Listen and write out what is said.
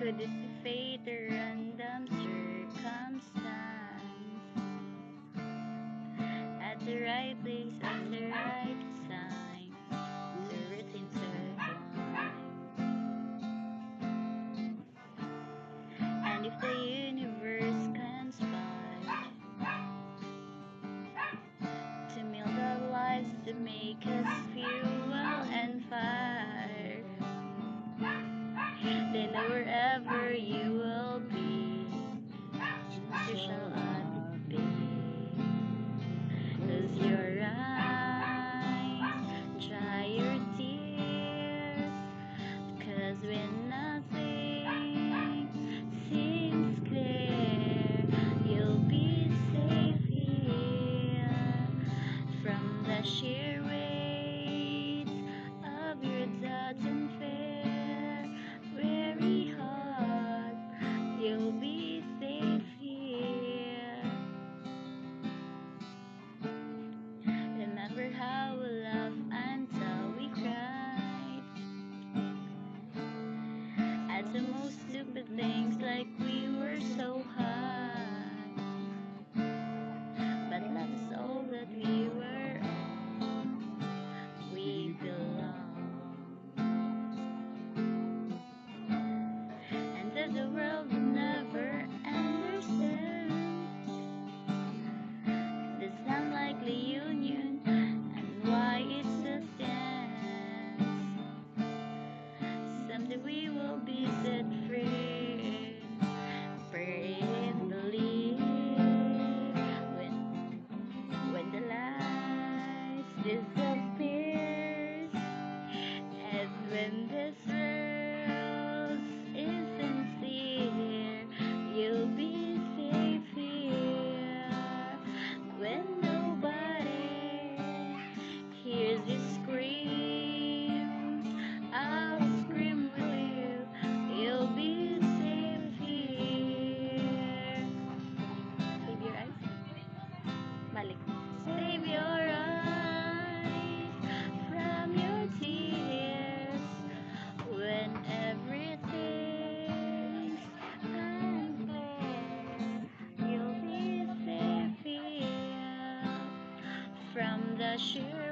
Could this be fate or random circumstance? At the right place, at the right time, the routines are and if the universe conspire to melt our lives, to make us fuel and fire, then wherever you will be, so shall I be. 'Cause your eyes dry your tears, 'cause when nothing seems clear, you'll be safe here from the sheer weight of your doubts and fear. Weary heart, you'll be safe here. Remember how we laughed until we cried at the most stupid things, like we were so high. But love is all that we were all. We belong. And that the world will never understand this unlikely union and why it still stands. Someday we will be set free. Pray and believe when the lights disappears, and when this world is sincere, you'll be safe here. When nobody hears you scream, I'll scream with you. You'll be safe here. Save your eyes. Balik. Save your eyes from your tears when everything's unclear. You'll be safe here from the sheer